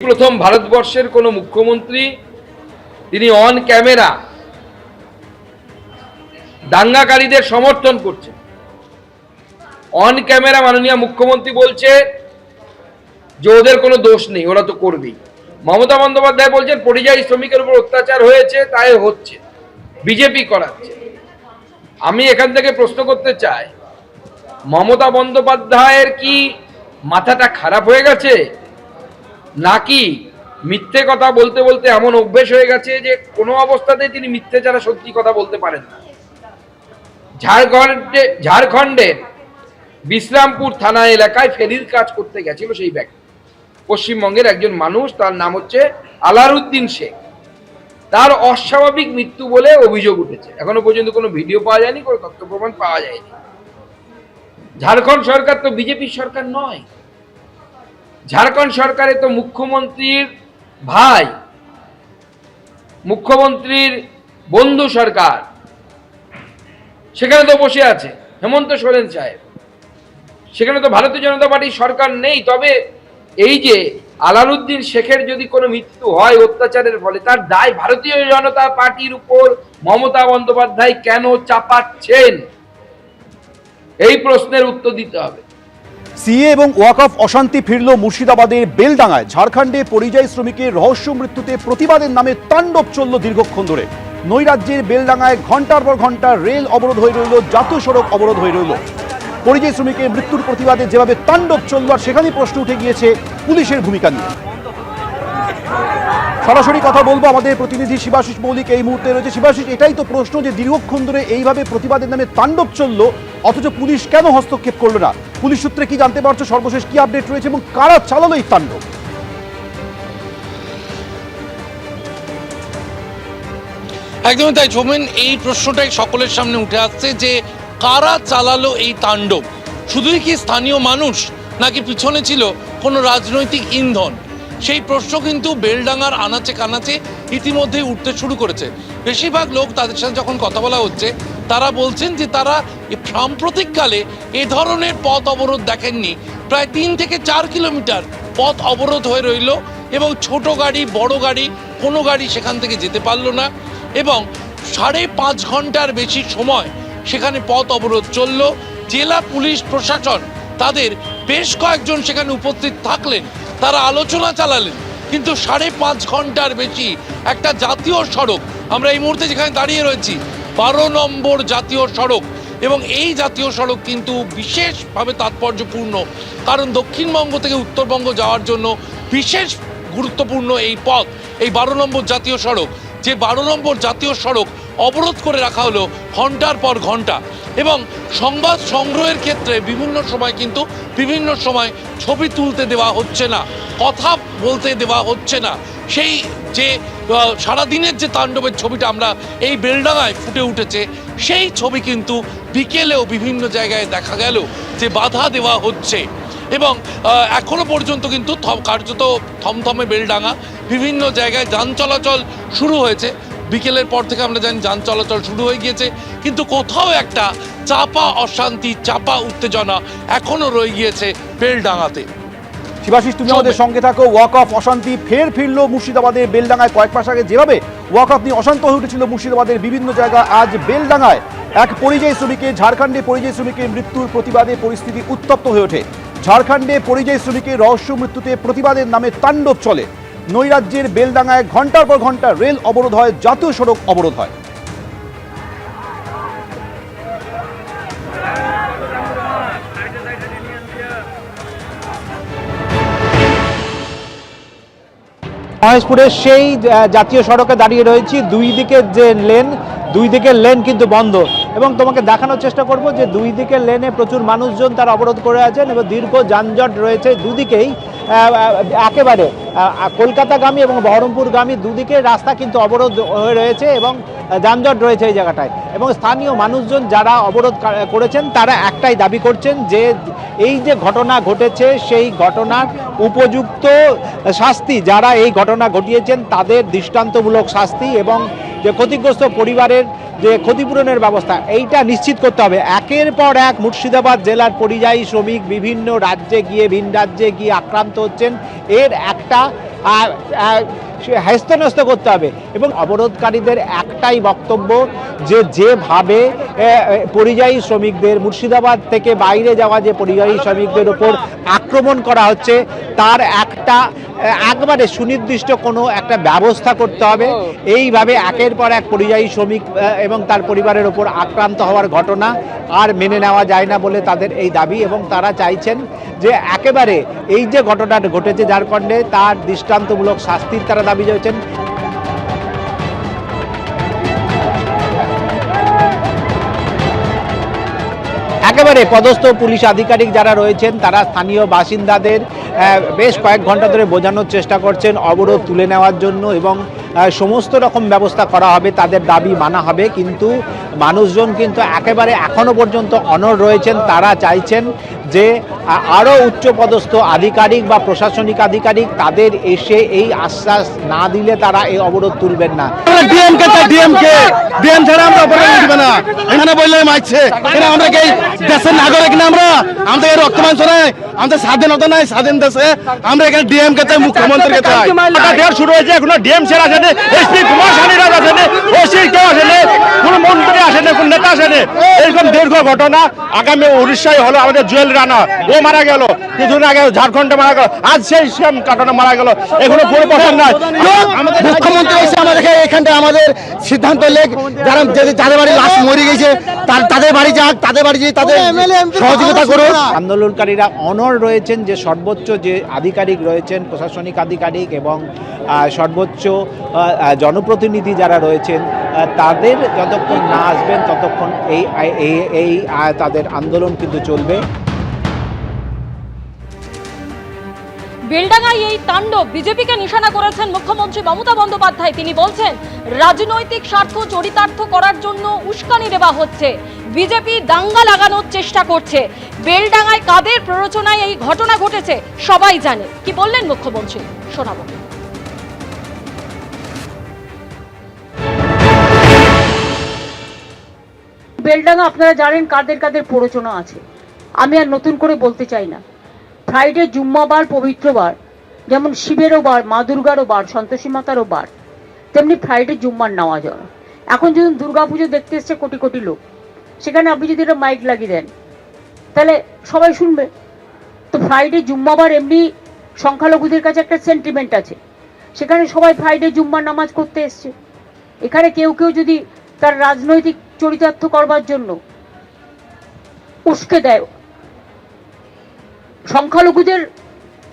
প্রথম ভারতবর্ষের কোন মুখ্যমন্ত্রী তিনি অন ক্যামেরা দাঙ্গাকারীদের সমর্থন করছেন। অন ক্যামেরা মাননীয় মুখ্যমন্ত্রী বলছে যে ওদের কোনো দোষ নেই, ওরা তো করবেই। মমতা বন্দ্যোপাধ্যায় বলছেন পরিযায়ী শ্রমিকের উপর অত্যাচার হয়েছে, তাই হচ্ছে, বিজেপি করাচ্ছে। আমি এখান থেকে প্রশ্ন করতে চাই, মমতা বন্দ্যোপাধ্যায়ের কি মাথাটা খারাপ হয়ে গেছে, নাকি মিথ্যে কথা বলতে বলতে এমন অভ্যেস হয়ে গেছে যে কোনো অবস্থাতেই তিনি মিথ্যে ছাড়া সত্যি কথা বলতে পারেন না? ঝাড়খণ্ডের বিশ্রামপুর থানা এলাকায় ফেরির কাজ করতে গেছিল সেই ব্যক্তি, পশ্চিমবঙ্গের একজন মানুষ, তার নাম হচ্ছে আলারউদ্দিন শেখ। তার অস্বাভাবিক মৃত্যু বলে অভিযোগ উঠেছে। এখনো পর্যন্ত কোনো ভিডিও পাওয়া যায়নি, কোনো তথ্য প্রমাণ পাওয়া যায়নি। ঝাড়খণ্ড সরকার তো বিজেপির সরকার নয়, ঝাড়খণ্ড সরকারে তো মুখ্যমন্ত্রীর ভাই, মুখ্যমন্ত্রীর বন্ধু সরকার, সেখানে তো বসে আছে হেমন্ত সোরেন সাহেব। সেখানে তো ভারতীয় জনতা পার্টির সরকার নেই। তবে এই যে আলারউদ্দিন শেখের যদি কোনো মৃত্যু হয় অত্যাচারের ফলে, তার দায় ভারতীয় জনতা পার্টির উপর মমতা বন্দ্যোপাধ্যায় কেন চাপাচ্ছেন? এই প্রশ্নের উত্তর দিতে হবে। সিএ এবং ওয়াকফ অশান্তি ফিরল মুর্শিদাবাদের বেলডাঙ্গায়। ঝাড়খণ্ডে পরিযায়ী শ্রমিকের রহস্য মৃত্যুতে প্রতিবাদের নামে তাণ্ডব চলল দীর্ঘক্ষণ ধরে। নৈরাজ্যের বেলডাঙ্গায় ঘন্টার পর ঘন্টা রেল অবরোধ হয়ে রইল, জাতীয় সড়ক অবরোধ হয়ে রইল। পরিযায়ী শ্রমিকের মৃত্যুর প্রতিবাদে যেভাবে তাণ্ডব চলল, আর সেখানেই প্রশ্ন উঠে গিয়েছে পুলিশের ভূমিকা নিয়ে। সরাসরি কথা বলবো, আমাদের প্রতিনিধি শিবাশিস মৌলিক এই মুহূর্তে রয়েছে। শিবাশিস, এটাই তো প্রশ্ন যে দীর্ঘক্ষণ ধরে এইভাবে প্রতিবাদের নামে তাণ্ডব চলল, অথচ পুলিশ কেন হস্তক্ষেপ করলো না? পুলিশ সূত্রে কি জানতে পারছো, সর্বশেষ কি আপডেট রয়েছে এবং কারা চালালো এই তাণ্ডব? একদমই তাই চৌমেন, এই প্রশ্নটাই সকলের সামনে উঠে আসছে যে কারা চালালো এই তাণ্ডব। শুধুই কি স্থানীয় মানুষ, নাকি পিছনে ছিল কোনো রাজনৈতিক ইন্ধন? সেই প্রশ্ন কিন্তু বেলডাঙ্গার আনাচে কানাচে ইতিমধ্যেই উঠতে শুরু করেছে। বেশিরভাগ লোক, তাদের সাথে যখন কথা বলা হচ্ছে, তারা বলছেন যে তারা সাম্প্রতিককালে এ ধরনের পথ অবরোধ দেখেননি। প্রায় 3 থেকে 4 কিলোমিটার পথ অবরোধ হয়ে রইল এবং ছোট গাড়ি, বড় গাড়ি, কোনো গাড়ি সেখান থেকে যেতে পারলো না এবং 5.5 ঘন্টার বেশি সময় সেখানে পথ অবরোধ চলল। জেলা পুলিশ প্রশাসন তাদের বেশ কয়েকজন সেখানে উপস্থিত থাকলেন, তারা আলোচনা চালালেন, কিন্তু 5.5 ঘন্টার বেশি একটা জাতীয় সড়ক, আমরা এই মুহূর্তে যেখানে দাঁড়িয়ে রয়েছি 12 নম্বর জাতীয় সড়ক, এবং এই জাতীয় সড়ক কিন্তু বিশেষভাবে তাৎপর্যপূর্ণ, কারণ দক্ষিণবঙ্গ থেকে উত্তরবঙ্গ যাওয়ার জন্য বিশেষ গুরুত্বপূর্ণ এই পথ, এই 12 নম্বর জাতীয় সড়ক। যে 12 নম্বর জাতীয় সড়ক অবরোধ করে রাখা হলো ঘন্টার পর ঘন্টা, এবং সংবাদ সংগ্রহের ক্ষেত্রে বিভিন্ন সময় কিন্তু বিভিন্ন সময় ছবি তুলতে দেওয়া হচ্ছে না, কথা বলতে দেওয়া হচ্ছে না। সেই যে সারাদিনের যে তাণ্ডবের ছবিটা আমরা এই বেলডাঙ্গায় ফুটে উঠেছে, সেই ছবি কিন্তু বিকেলেও বিভিন্ন জায়গায় দেখা গেল যে বাধা দেওয়া হচ্ছে। এবং এখনো পর্যন্ত কিন্তু কার্যত থমথমে বেলডাঙ্গা, বিভিন্ন জায়গায় যান চলাচল শুরু হয়েছে। বিকেলের পর থেকে আমরা জানি যান চলাচল শুরু হয়ে গিয়েছে, কিন্তু কোথাও একটা চাপা অশান্তি, চাপা উত্তেজনা এখনো রয়ে গিয়েছে বেলডাঙ্গাতে। শিবাশিস, তুমি আমাদের সঙ্গে থাকো। ওয়াকফ অশান্তি ফের ফিরল মুর্শিদাবাদের বেলডাঙ্গায়। কয়েক মাস আগে যেভাবে ওয়াকফ নিয়ে অশান্ত হয়ে উঠেছিল মুর্শিদাবাদের বিভিন্ন জায়গায়, আজ বেলডাঙ্গায় এক পরিযায়ী শ্রমিকের, ঝাড়খণ্ডে পরিযায়ী শ্রমিকের মৃত্যুর প্রতিবাদে পরিস্থিতি উত্তপ্ত হয়ে ওঠে। ঝাড়খণ্ডে পরিযায়ী শ্রমিকের রহস্য মৃত্যুতে প্রতিবাদের নামে তাণ্ডব চলে। নৈরাজ্যের বেলডাঙ্গায় ঘন্টার পর ঘন্টা রেল অবরোধ হয়, জাতীয় সড়ক অবরোধ হয়। মহেশপুরের সেই জাতীয় সড়কে দাঁড়িয়ে রয়েছি। দুই দিকের লেন কিন্তু বন্ধ, এবং তোমাকে দেখানোর চেষ্টা করব যে দুই দিকের লেনে প্রচুর মানুষজন তারা অবরোধ করে আছেন এবং দীর্ঘ যানজট রয়েছে দুদিকেই। একেবারে কলকাতাগামী এবং বহরমপুরগামী দুদিকের রাস্তা কিন্তু অবরোধ হয়ে রয়েছে এবং যানজট রয়েছে এই জায়গাটায়। এবং স্থানীয় মানুষজন যারা অবরোধ করেছেন তারা একটাই দাবি করছেন যে এই যে ঘটনা ঘটেছে সেই ঘটনার উপযুক্ত শাস্তি, যারা এই ঘটনা ঘটিয়েছেন তাদের দৃষ্টান্তমূলক শাস্তি, এবং যে ক্ষতিগ্রস্ত পরিবারের যে ক্ষতিপূরণের ব্যবস্থা, এইটা নিশ্চিত করতে হবে। একের পর এক মুর্শিদাবাদ জেলার পরিযায়ী শ্রমিক বিভিন্ন রাজ্যে গিয়ে, ভিন রাজ্যে গিয়ে আক্রান্ত হচ্ছেন। এর একটা হ্যস্ত করতে হবে। এবং অবরোধকারীদের একটাই বক্তব্য যে যেভাবে পরিযায়ী শ্রমিকদের, মুর্শিদাবাদ থেকে বাইরে যাওয়া যে পরিযায়ী শ্রমিকদের উপর আক্রমণ করা হচ্ছে, তার একবারে সুনির্দিষ্ট কোনো একটা ব্যবস্থা করতে হবে। এইভাবে একের পর এক পরিযায়ী শ্রমিক এবং তার পরিবারের ওপর আক্রান্ত হওয়ার ঘটনা আর মেনে নেওয়া যায় না বলে তাদের এই দাবি। এবং তারা চাইছেন যে একেবারে এই যে ঘটনাটা ঘটেছে ঝাড়খণ্ডে, তার দৃষ্টান্তমূলক শাস্তির তারা দাবি করেছেন। একেবারে পদস্থ পুলিশ আধিকারিক যারা রয়েছেন তারা স্থানীয় বাসিন্দাদের বেশ কয়েক ঘন্টা ধরে বোঝানোর চেষ্টা করছেন অবরোধ তুলে নেওয়ার জন্য এবং সমস্ত রকম ব্যবস্থা করা হবে, তাদের দাবি মানা হবে। কিন্তু মানুষজন কিন্তু একেবারে এখনো পর্যন্ত অনড় রয়েছেন। তারা চাইছেন যে আরও উচ্চপদস্থ আধিকারিক বা প্রশাসনিক আধিকারিক তাদের এসে এই আশ্বাস না দিলে তারা এই অবরোধ তুলবেন না। ডিএম ছাড়া আমরা অবরোধ দিবে না, এখানে বললে মারছে। আমরা কি দেশের নাগরিক না? আমাদের রক্ত মাংস নাই, আমাদের স্বাধীনতা নাই। স্বাধীন দেশে আমরা এখানে ডিএম কে চাই, মুখ্যমন্ত্রীকে চাই। শুরু হয়েছে, এখনো ডিএম ছেড়ে আসেনি, এসপি কুমার সানিরাজ আসেনি, ওসি কেউ আসেনি, কোনো মন্ত্রী আসেনি, কোনো নেতা আসেনি। এরকম দীর্ঘ ঘটনা। আগামী উড়িষ্যায় হলো আমাদের জুয়েল রানা, ও মারা গেল কিছুদিন আগে, ঝাড়খণ্ডে মারা গেল, আজ সেই সেম ঘটনা মারা গেল। এখনো কোনো প্রশ্ন নাই। মুখ্যমন্ত্রী এসে আমাদেরকে এখানটা আমাদের সিদ্ধান্ত লেখ, যারা যাদের বাড়ি লাশ মরে গেছে তাদের বাড়ি যাক, তাদের বাড়ি যেয়ে তাদের সহযোগিতা করুন। আন্দোলনকারীরা অনড় রয়েছেন যে সর্বোচ্চ যে আধিকারিক রয়েছেন, প্রশাসনিক আধিকারিক এবং সর্বোচ্চ জনপ্রতিনিধি যারা রয়েছেন, তাদের যতক্ষণ না আসবেন ততক্ষণ এই তাদের আন্দোলন কিন্তু চলবে। বেলডাঙ্গায় এই তাণ্ডব বিজেপিকে নিশানা করেছেন মুখ্যমন্ত্রী মমতা বন্দ্যোপাধ্যায়। তিনি বলছেন রাজনৈতিক স্বার্থ চরিতার্থ করার জন্য উস্কানি দেওয়া হচ্ছে, বিজেপি দাঙ্গা লাগানোর চেষ্টা করছে। বেলডাঙ্গায় কাদের প্ররোচনায় এই ঘটনা ঘটেছে সবাই জানে। কি বললেন মুখ্যমন্ত্রী শোনাবো। বেলডাঙ্গা আপনারা জানেন কাদের কাদের প্ররোচনা আছে, আমি আর নতুন করে বলতে চাই না। ফ্রাইডে জুম্মাবার পবিত্র বার, যেমন শিবেরও বার, মা দুর্গারও বার, সন্তোষী মাতারও বার, তেমনি ফ্রাইডে জুম্মার নেওয়া যায়। এখন যদি দুর্গাপুজো দেখতে এসছে কোটি কোটি লোক, সেখানে আপনি যদি একটা মাইক লাগিয়ে দেন তাহলে সবাই শুনবে। তো ফ্রাইডে জুম্মাবার এমনি সংখ্যালঘুদের কাছে একটা সেন্টিমেন্ট আছে, সেখানে সবাই ফ্রাইডে জুম্মার নামাজ করতে এসছে। এখানে কেউ কেউ যদি তার রাজনৈতিক চরিতার্থ করবার জন্য উস্কে দেয়, সংখ্যালঘুদের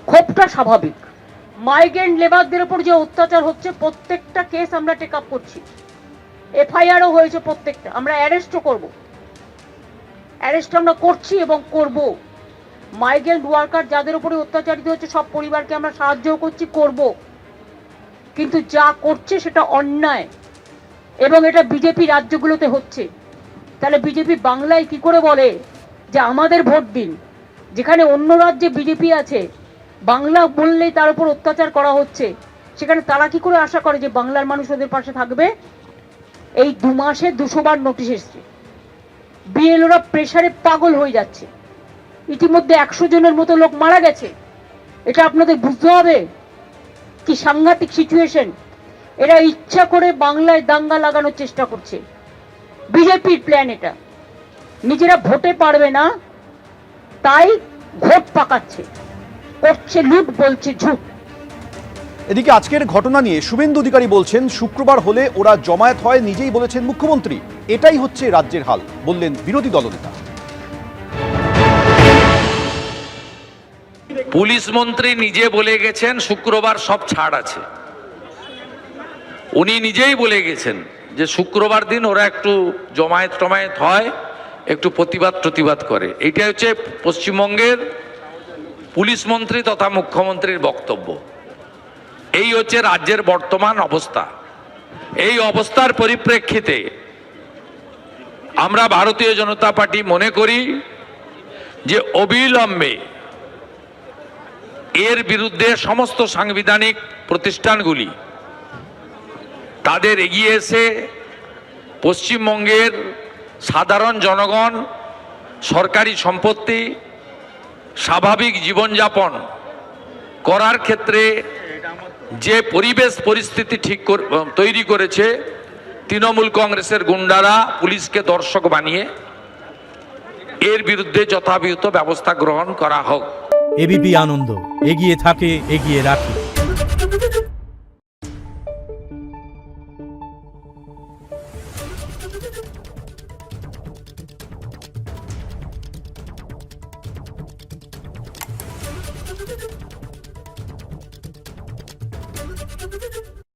ক্ষোভটা স্বাভাবিক। মাইগ্রেন্ট লেবারদের উপর যে অত্যাচার হচ্ছে প্রত্যেকটা কেস আমরা টেক আপ করছি, এফআইআরও হয়েছে প্রত্যেকটা, আমরা অ্যারেস্টও করব, অ্যারেস্ট আমরা করছি এবং করব। মাইগ্রেন্ট ওয়ার্কার যাদের উপরে অত্যাচারিত হচ্ছে সব পরিবারকে আমরা সাহায্য করছি, করব। কিন্তু যা করছে সেটা অন্যায় এবং এটা বিজেপি রাজ্যগুলোতে হচ্ছে। তাহলে বিজেপি বাংলায় কি করে বলে যে আমাদের ভোট দিন, যেখানে অন্য রাজ্যে বিজেপি আছে, বাংলা বললেই তার উপর অত্যাচার করা হচ্ছে, সেখানে তারা কি করে আশা করে যে বাংলার মানুষ ওদের পাশে থাকবে? এই 2 মাসে 200 বার নোটিশ এসছে, বিএলওরা প্রেসারে পাগল হয়ে যাচ্ছে, ইতিমধ্যে 100 জনের মতো লোক মারা গেছে। এটা আপনাদের বুঝতে হবে কি সাংঘাতিক সিচুয়েশন। এরা ইচ্ছা করে বাংলায় দাঙ্গা লাগানোর চেষ্টা করছে, বিজেপির প্ল্যান এটা। নিজেরা ভোটে পারবে না তাই ভোট পাকাচ্ছে, করছে লুট, বলছে ঝুট। এদিকে আজকের ঘটনা নিয়ে শুভেন্দু অধিকারী বলছেন শুক্রবার হলে ওরা জমায়েত হয়, নিজেই বলেছেন মুখ্যমন্ত্রী। এটাই হচ্ছে রাজ্যের হাল, বললেন বিরোধী দলনেতা। পুলিশ মন্ত্রী নিজে বলে গেছেন শুক্রবার সব ছাড় আছে। উনি নিজেই বলে গেছেন যে শুক্রবার দিন ওরা একটু জমায়েত টমায়েত হয়, একটু প্রতিবাদ করে। এইটা হচ্ছে পশ্চিমবঙ্গের পুলিশ মন্ত্রী তথা মুখ্যমন্ত্রীর বক্তব্য। এই হচ্ছে রাজ্যের বর্তমান অবস্থা। এই অবস্থার পরিপ্রেক্ষিতে আমরা ভারতীয় জনতা পার্টি মনে করি যে অবিলম্বে এর বিরুদ্ধে সমস্ত সাংবিধানিক প্রতিষ্ঠানগুলি তাদের এগিয়ে এসে পশ্চিমবঙ্গের সাধারণ জনগণ সরকারি সম্পত্তি স্বাভাবিক জীবনযাপন করার ক্ষেত্রে যে পরিবেশ পরিস্থিতি তৈরি করেছে তৃণমূল কংগ্রেসের গুন্ডারা পুলিশকে দর্শক বানিয়ে, এর বিরুদ্ধে যথাবিহিত ব্যবস্থা গ্রহণ করা হোক। এবিপি আনন্দ, এগিয়ে থাকে, এগিয়ে রাখে।